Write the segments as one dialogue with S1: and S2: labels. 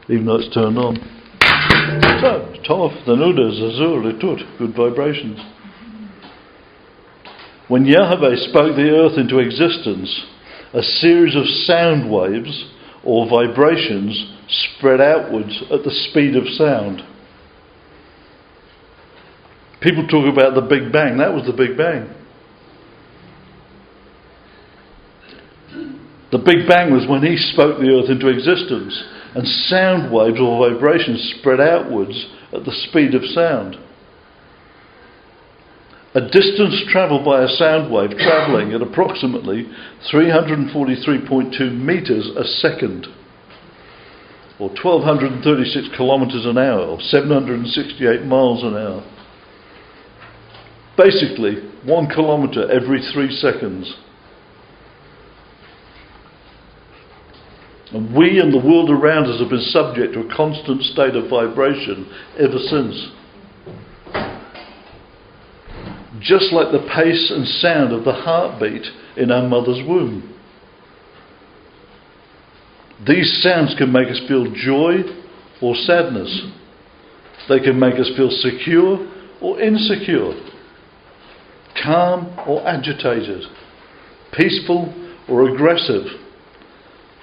S1: even though it's turned on. So, Tov, Thenudah, Za'zua, Ritut, good vibrations. When Yahweh spoke the earth into existence, a series of sound waves or vibrations spread outwards at the speed of sound. People talk about the Big Bang. That was the Big Bang. The Big Bang was when he spoke the earth into existence, and sound waves or vibrations spread outwards at the speed of sound. A distance travelled by a sound wave travelling at approximately 343.2 metres a second, or 1,236 kilometres an hour, or 768 miles an hour. Basically, 1 kilometre every 3 seconds. And we and the world around us have been subject to a constant state of vibration ever since. Just like the pace and sound of the heartbeat in our mother's womb. These sounds can make us feel joy or sadness. They can make us feel secure or insecure, calm or agitated, peaceful or aggressive.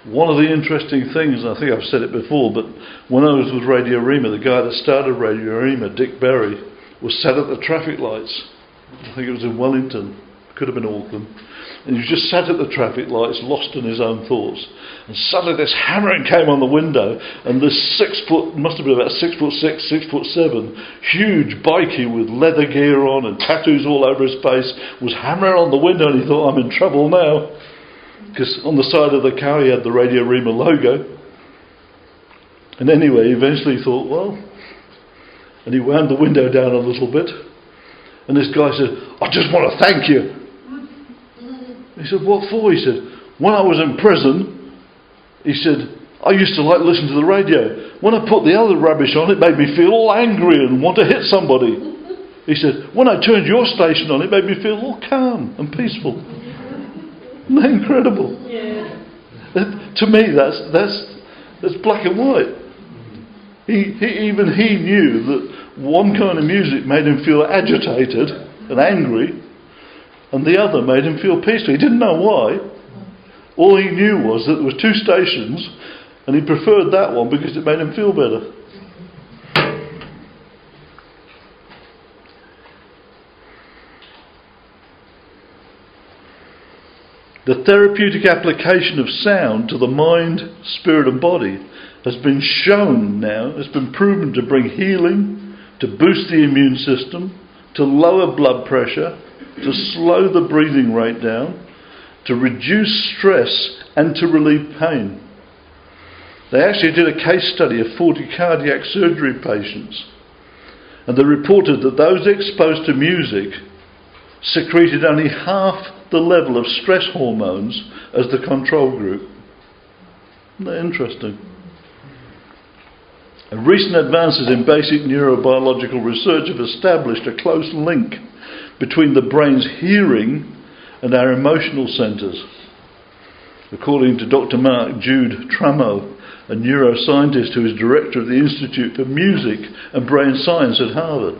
S1: One of the interesting things, and I think I've said it before, but when I was with Radio Rima, the guy that started Radio Rima, Dick Berry, was sat at the traffic lights. I think it was in Wellington, could have been Auckland, and he was just sat at the traffic lights, lost in his own thoughts, and suddenly this hammering came on the window, and this 6 foot, must have been about 6'6", 6'7", huge bikie with leather gear on and tattoos all over his face was hammering on the window, and he thought, I'm in trouble now, because on the side of the car he had the Radio Rima logo. And anyway, eventually he thought, well, and he wound the window down a little bit. And this guy said, I just want to thank you. He said, what for? He said, when I was in prison, he said, I used to like listen to the radio. When I put the other rubbish on, it made me feel all angry and want to hit somebody. He said, when I turned your station on, it made me feel all calm and peaceful. Isn't that incredible? Yeah. To me, that's black and white. Even he knew that one kind of music made him feel agitated and angry, and the other made him feel peaceful. He didn't know why. All he knew was that there were 2 stations, and he preferred that one because it made him feel better. The therapeutic application of sound to the mind, spirit and body has been shown now, has been proven to bring healing, to boost the immune system, to lower blood pressure, to slow the breathing rate down, to reduce stress and to relieve pain. They actually did a case study of 40 cardiac surgery patients, and they reported that those exposed to music secreted only half the level of stress hormones as the control group. Isn't that interesting? Recent advances in basic neurobiological research have established a close link between the brain's hearing and our emotional centres. According to Dr. Mark Jude Trammell, a neuroscientist who is director of the Institute for Music and Brain Science at Harvard,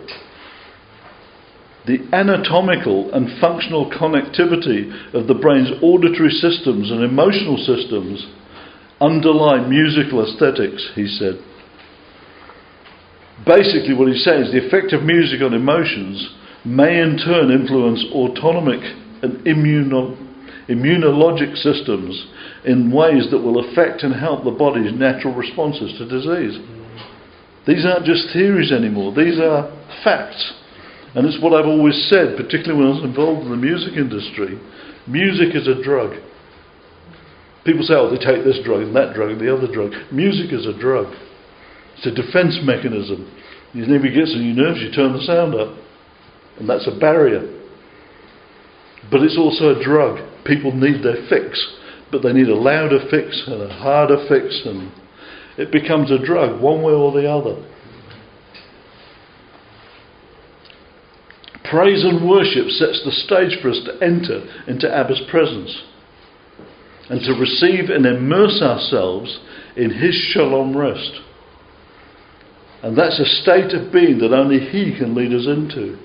S1: the anatomical and functional connectivity of the brain's auditory systems and emotional systems underlie musical aesthetics, he said. Basically what he's saying is the effect of music on emotions may in turn influence autonomic and immunologic systems in ways that will affect and help the body's natural responses to disease. These aren't just theories anymore, these are facts. And it's what I've always said, particularly when I was involved in the music industry. Music is a drug. People say, oh, they take this drug and that drug and the other drug. Music is a drug. It's a defence mechanism. If it gets on your nerves, you turn the sound up. And that's a barrier. But it's also a drug. People need their fix. But they need a louder fix and a harder fix. And it becomes a drug, one way or the other. Praise and worship sets the stage for us to enter into Abba's presence and to receive and immerse ourselves in his shalom rest. And that's a state of being that only He can lead us into.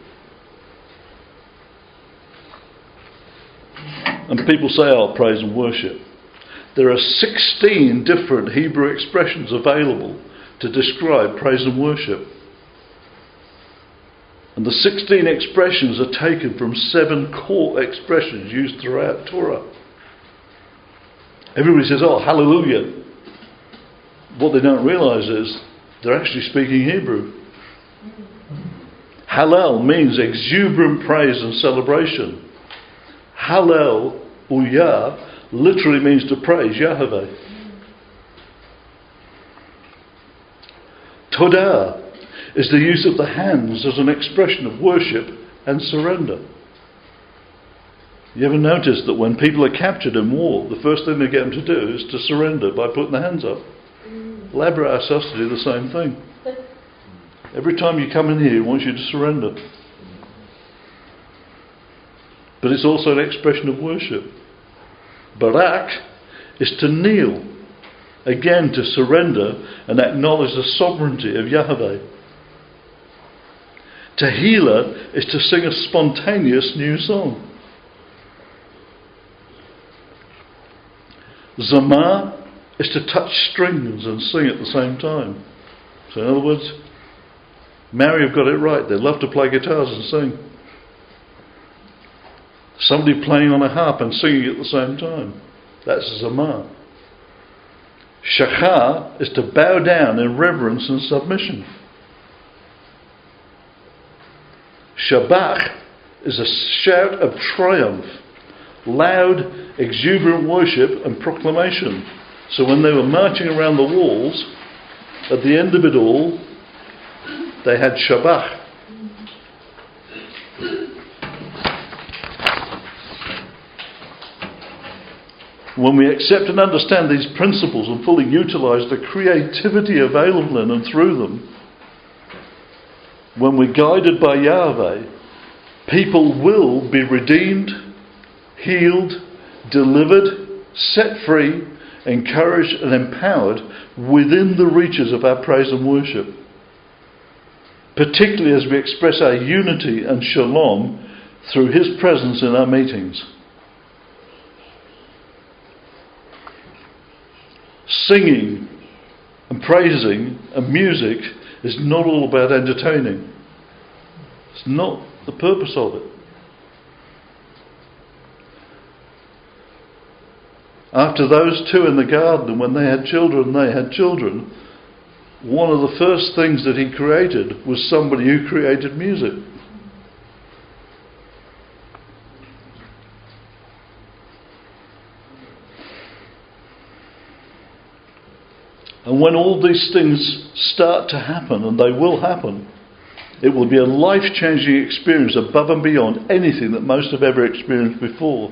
S1: And people say, oh, praise and worship. There are 16 different Hebrew expressions available to describe praise and worship. And the 16 expressions are taken from 7 core expressions used throughout Torah. Everybody says, oh, hallelujah. What they don't realise is they're actually speaking Hebrew. Hallel means exuberant praise and celebration. Hallel, uyah, literally means to praise Yahweh. Todah is the use of the hands as an expression of worship and surrender. You ever notice that when people are captured in war, the first thing they get them to do is to surrender by putting their hands up? Elaborate ourselves to do the same thing. Every time you come in here, he wants you to surrender. But it's also an expression of worship. Barak is to kneel. Again, to surrender and acknowledge the sovereignty of Yahweh. Tehillah is to sing a spontaneous new song. Zamar is to touch strings and sing at the same time. So in other words, Mary have got it right. They love to play guitars and sing. Somebody playing on a harp and singing at the same time. That's Zamar. Shachar is to bow down in reverence and submission. Shabach is a shout of triumph, loud, exuberant worship and proclamation. So when they were marching around the walls, at the end of it all, they had Shabach. When we accept and understand these principles and fully utilise the creativity available in and through them, when we're guided by Yahweh, people will be redeemed, healed, delivered, set free, encouraged and empowered within the reaches of our praise and worship. Particularly as we express our unity and shalom through His presence in our meetings. Singing and praising and music is not all about entertaining. It's not the purpose of it. After those two in the garden, when they had children, one of the first things that He created was somebody who created music. And when all these things start to happen, and they will happen, it will be a life-changing experience above and beyond anything that most have ever experienced before.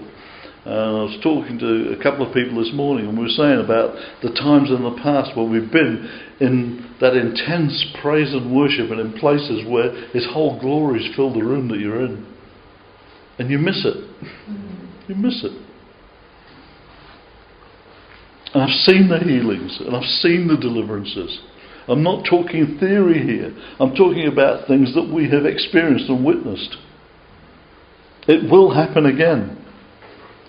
S1: I was talking to a couple of people this morning, and we were saying about the times in the past where we've been in that intense praise and worship, and in places where His whole glories fill the room that you're in. And you miss it. You miss it. And I've seen the healings, and I've seen the deliverances. I'm not talking theory here. I'm talking about things that we have experienced and witnessed. It will happen again.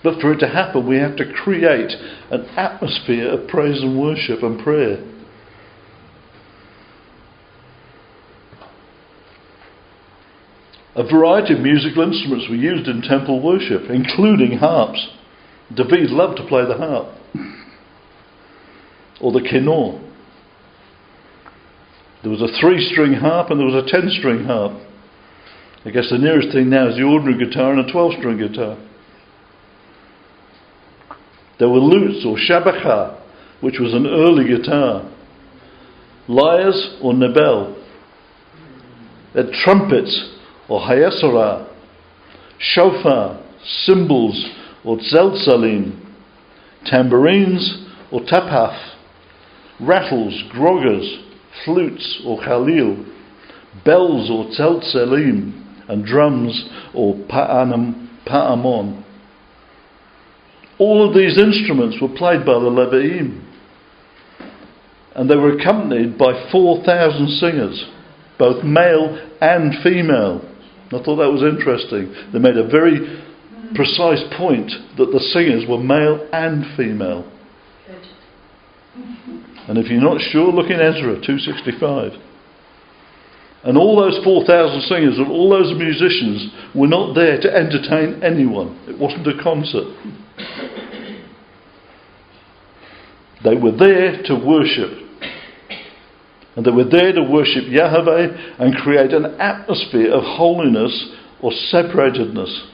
S1: But for it to happen, we have to create an atmosphere of praise and worship and prayer. A variety of musical instruments were used in temple worship, including harps. David loved to play the harp. Or the kinnor. There was a 3-string harp and there was a 10-string harp. I guess the nearest thing now is the ordinary guitar and a 12-string guitar. There were lutes or shabachah, which was an early guitar. Lyres or nebel. There were trumpets or hayasarah. Shofar, cymbals or tzeltzalim. Tambourines or tapaf. Rattles, groggers, flutes or khalil, bells or tzeltzalim, and drums or pa'amon. All of these instruments were played by the Levi'im. And they were accompanied by 4,000 singers, both male and female. I thought that was interesting. They made a very precise point that the singers were male and female. And if you're not sure, look in Ezra 265. And all those 4,000 singers and all those musicians were not there to entertain anyone. It wasn't a concert. They were there to worship. And they were there to worship Yahweh and create an atmosphere of holiness or separatedness.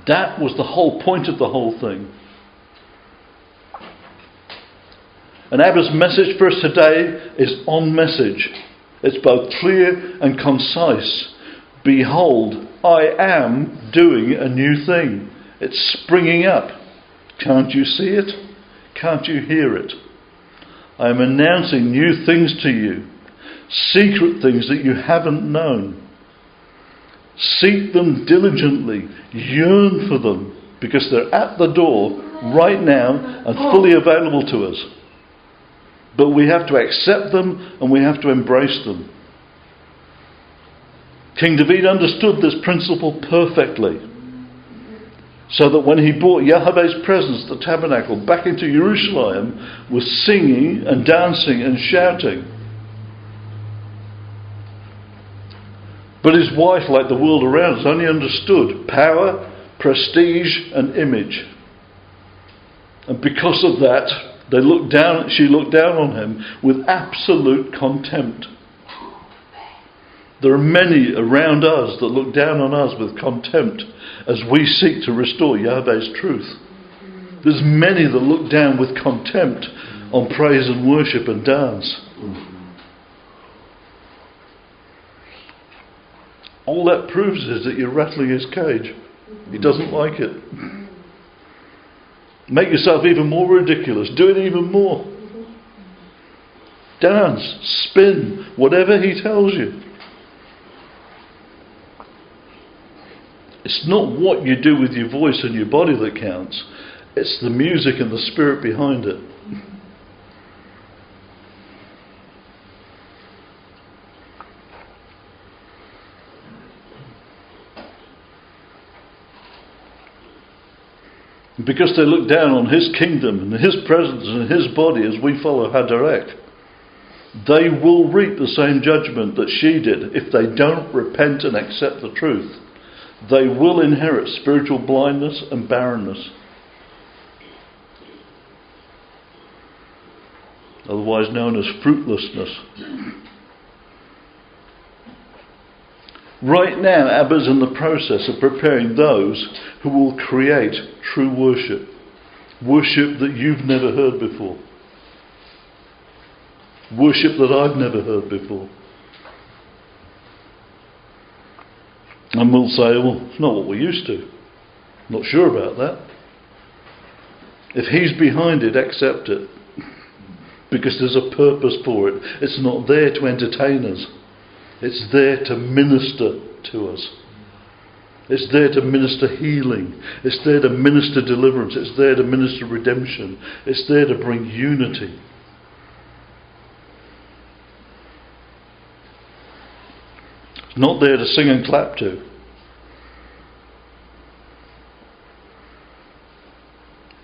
S1: That was the whole point of the whole thing. And Abba's message for us today is on message. It's both clear and concise. Behold, I am doing a new thing. It's springing up. Can't you see it? Can't you hear it? I am announcing new things to you. Secret things that you haven't known. Seek them diligently. Yearn for them. Because they're at the door right now and fully available to us. But we have to accept them and we have to embrace them. King David understood this principle perfectly. So that when he brought Yahweh's presence, the tabernacle, back into Jerusalem, was singing and dancing and shouting. But his wife, like the world around us, only understood power, prestige and image. And because of that, she looked down on him with absolute contempt. There are many around us that look down on us with contempt as we seek to restore Yahweh's truth. There's many that look down with contempt on praise and worship and dance. All that proves is that you're rattling his cage. He doesn't like it. Make yourself even more ridiculous. Do it even more. Dance, spin, whatever he tells you. It's not what you do with your voice and your body that counts. It's the music and the spirit behind it. Because they look down on his kingdom and his presence and his body as we follow Hadarek, they will reap the same judgment that she did if they don't repent and accept the truth. They will inherit spiritual blindness and barrenness. Otherwise known as fruitlessness. Right now, Abba's in the process of preparing those who will create true worship. Worship that you've never heard before. Worship that I've never heard before. And we'll say, well, it's not what we're used to. Not sure about that. If he's behind it, accept it. Because there's a purpose for it. It's not there to entertain us. It's there to minister to us. It's there to minister healing. It's there to minister deliverance. It's there to minister redemption. It's there to bring unity. It's not there to sing and clap to.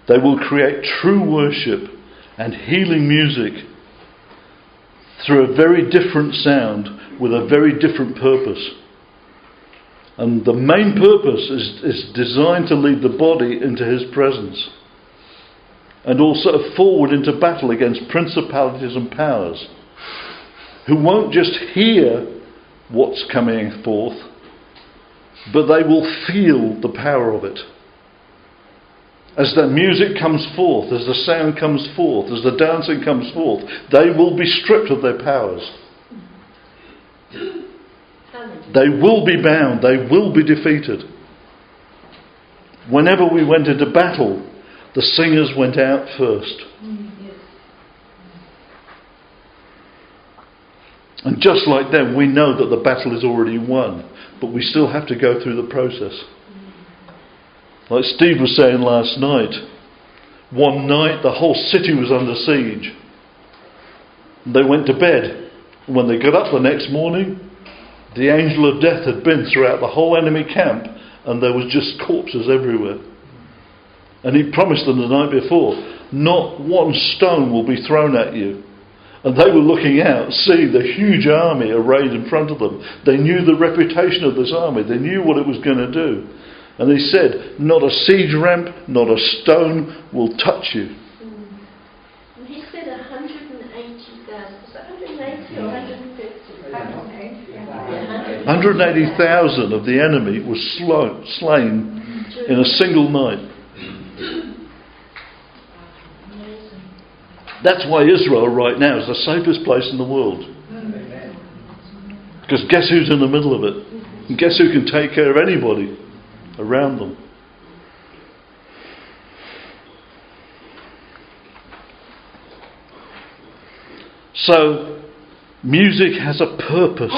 S1: They will create true worship and healing music through a very different sound with a very different purpose. And the main purpose is designed to lead the body into his presence and also forward into battle against principalities and powers who won't just hear what's coming forth, but they will feel the power of it. As the music comes forth, as the sound comes forth, as the dancing comes forth, they will be stripped of their powers. They will be bound. They will be defeated. Whenever we went into battle, the singers went out first. And just like them, we know that the battle is already won, but we still have to go through the process. Like Steve was saying last night, One night the whole city was under siege. They went to bed. When they got up the next morning, the angel of death had been throughout the whole enemy camp, and there was just corpses everywhere. And he promised them the night before, not one stone will be thrown at you. And they were looking out, seeing the huge army arrayed in front of them. They knew the reputation of this army. They knew what it was going to do. And he said, not a siege ramp, not a stone will touch you.
S2: And he said 180,000. Was that 180 or 150?
S1: 180,000 of the enemy was slain in a single night. That's why Israel right now is the safest place in the world. Because guess who's in the middle of it? And guess who can take care of anybody around them? So, music has a purpose,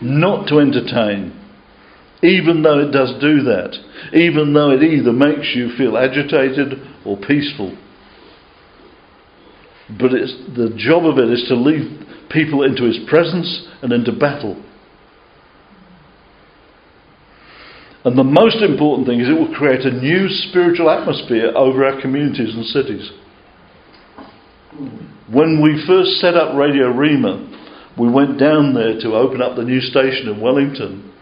S1: not to entertain. Even though it does do that. Even though it either makes you feel agitated or peaceful. But the job of it is to lead people into his presence and into battle. And the most important thing is it will create a new spiritual atmosphere over our communities and cities. When we first set up Radio Rima, we went down there to open up the new station in Wellington,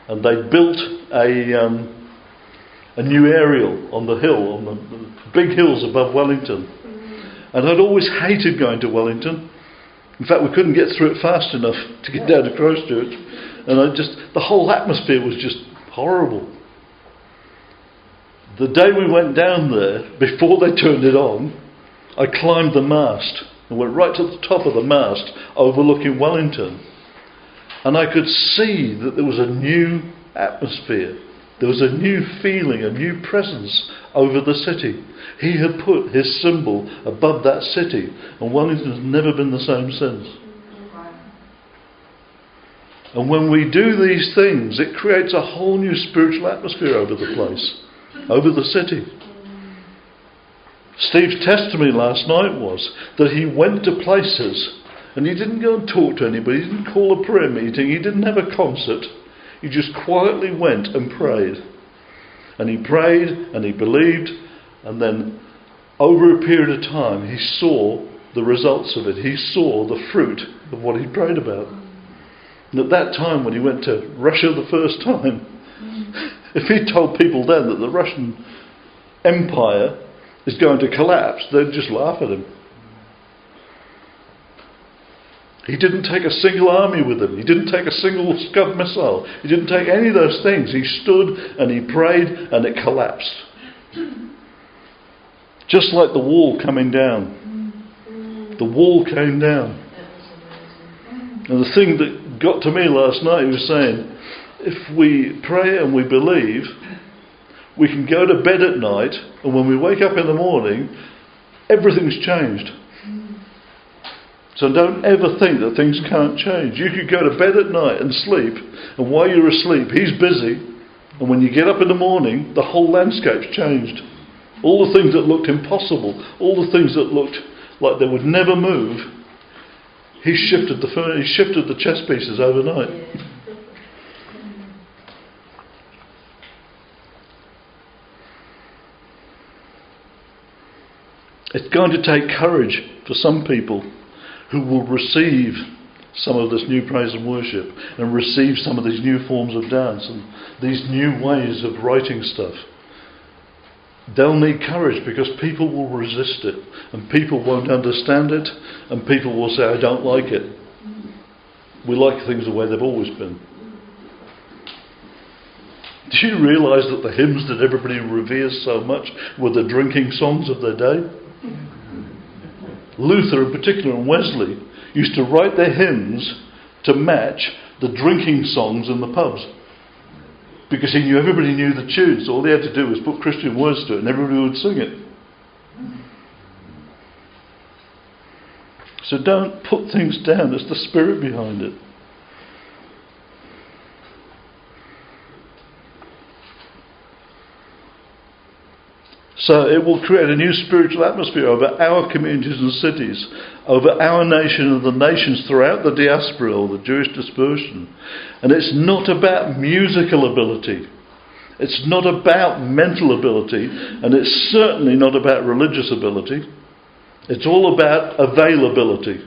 S1: and they built a new aerial on the hill, on the big hills above Wellington. And I'd always hated going to Wellington. In fact, we couldn't get through it fast enough to get down to Christchurch. And the whole atmosphere was just horrible. The day we went down there, before they turned it on, I climbed the mast and went right to the top of the mast overlooking Wellington. And I could see that there was a new atmosphere. There was a new feeling, a new presence over the city. He had put his symbol above that city, and Wellington has never been the same since. And when we do these things, it creates a whole new spiritual atmosphere over the place, over the city. Steve's testimony last night was that he went to places and he didn't go and talk to anybody, he didn't call a prayer meeting, he didn't have a concert. He just quietly went and prayed. And he prayed and he believed, and then over a period of time he saw the results of it. He saw the fruit of what he prayed about. And at that time, when he went to Russia the first time, if he told people then that the Russian Empire is going to collapse, they'd just laugh at him. He didn't take a single army with him. He didn't take a single Scud missile. He didn't take any of those things. He stood and he prayed and it collapsed. Just like the wall coming down. The wall came down. And the thing that got to me last night, he was saying, if we pray and we believe, we can go to bed at night, and when we wake up in the morning, everything's changed. So don't ever think that things can't change. You could go to bed at night and sleep, and while you're asleep, he's busy, and when you get up in the morning, the whole landscape's changed. All the things that looked impossible, all the things that looked like they would never move, he shifted the chess pieces overnight. It's going to take courage for some people who will receive some of this new praise and worship and receive some of these new forms of dance and these new ways of writing stuff. They'll need courage because people will resist it and people won't understand it and people will say, I don't like it. We like things the way they've always been. Do you realise that the hymns that everybody reveres so much were the drinking songs of their day? Luther in particular and Wesley used to write their hymns to match the drinking songs in the pubs. Because he knew everybody knew the tunes. All they had to do was put Christian words to it and everybody would sing it. So don't put things down. It's the spirit behind it. So it will create a new spiritual atmosphere over our communities and cities, over our nation and the nations throughout the diaspora or the Jewish dispersion. And it's not about musical ability. It's not about mental ability, and it's certainly not about religious ability. It's all about availability.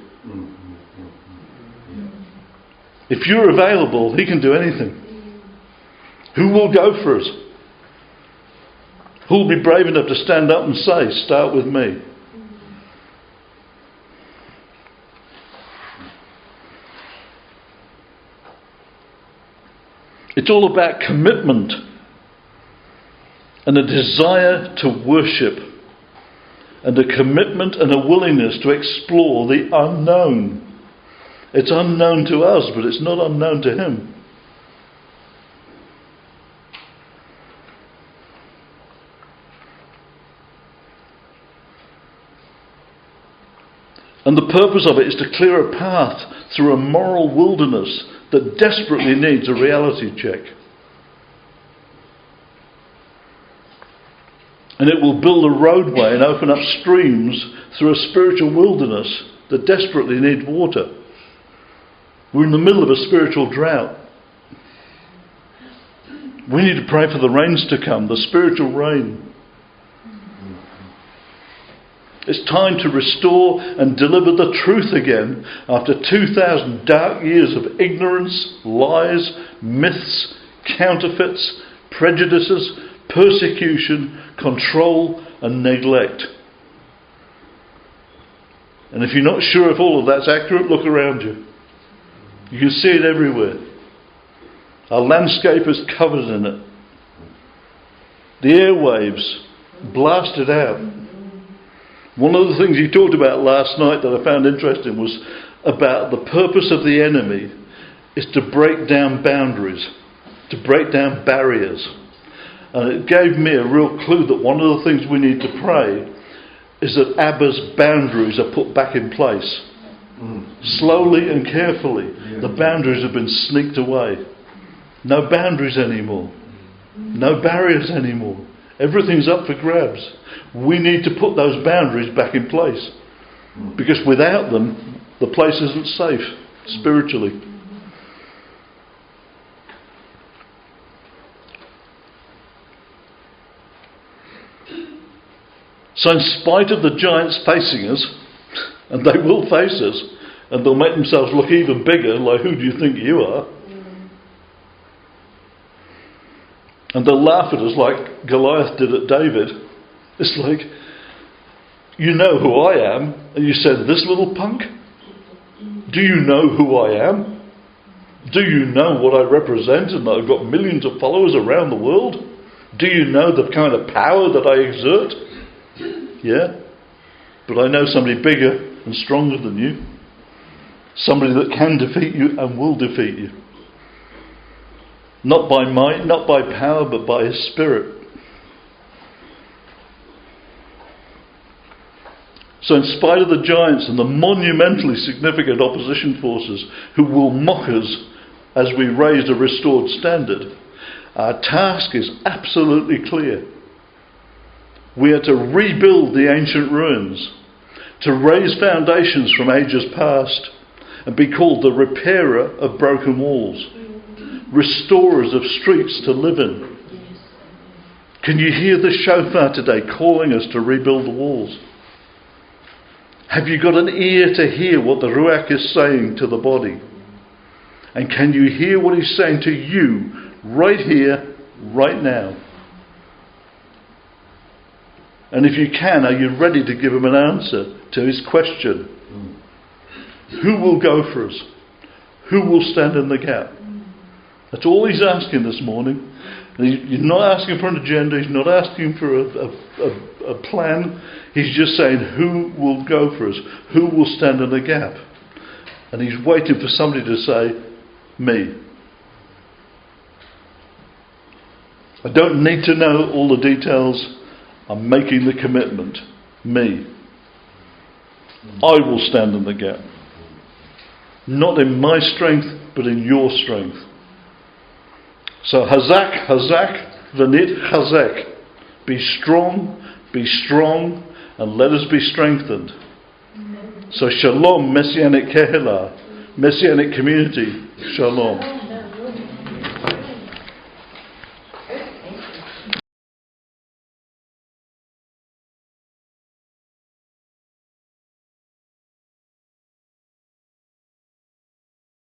S1: If you're available, he can do anything. Who will go for us? Who will be brave enough to stand up and say, start with me? It's all about commitment and a desire to worship, and a commitment and a willingness to explore the unknown. It's unknown to us, but it's not unknown to him. And the purpose of it is to clear a path through a moral wilderness that desperately needs a reality check. And it will build a roadway and open up streams through a spiritual wilderness that desperately needs water. We're in the middle of a spiritual drought. We need to pray for the rains to come, the spiritual rain. It's time to restore and deliver the truth again after 2,000 dark years of ignorance, lies, myths, counterfeits, prejudices, persecution, control and neglect. And if you're not sure if all of that's accurate, look around you. You can see it everywhere. Our landscape is covered in it. The airwaves blasted out. One of the things he talked about last night that I found interesting was about the purpose of the enemy is to break down boundaries, to break down barriers. And it gave me a real clue that one of the things we need to pray is that Abba's boundaries are put back in place. Slowly and carefully, the boundaries have been sneaked away. No boundaries anymore. No barriers anymore. Everything's up for grabs. We need to put those boundaries back in place. Because without them, the place isn't safe spiritually. So in spite of the giants facing us, and they will face us, and they'll make themselves look even bigger, like who do you think you are? And they'll laugh at us like Goliath did at David. It's like, you know who I am, and you said, this little punk? Do you know who I am? Do you know what I represent and that I've got millions of followers around the world? Do you know the kind of power that I exert? Yeah, but I know somebody bigger and stronger than you. Somebody that can defeat you and will defeat you. Not by might, not by power, but by his Spirit. So in spite of the giants and the monumentally significant opposition forces who will mock us as we raise a restored standard, our task is absolutely clear. We are to rebuild the ancient ruins, to raise foundations from ages past, and be called the repairer of broken walls, restorers of streets to live in. Can you hear the shofar today calling us to rebuild the walls? Have you got an ear to hear what the Ruach is saying to the body? And can you hear what he's saying to you right here, right now? And if you can, are you ready to give him an answer to his question? Who will go for us? Who will stand in the gap? That's all he's asking this morning. He's not asking for an agenda. He's not asking for a plan. He's just saying, who will go for us? Who will stand in the gap? And he's waiting for somebody to say, me. I don't need to know all the details. I'm making the commitment. Me. I will stand in the gap. Not in my strength, but in your strength. So hazak, hazak, v'nit hazek. Be strong, Be strong and let us be strengthened. So shalom, Messianic Kehillah, Messianic community, shalom.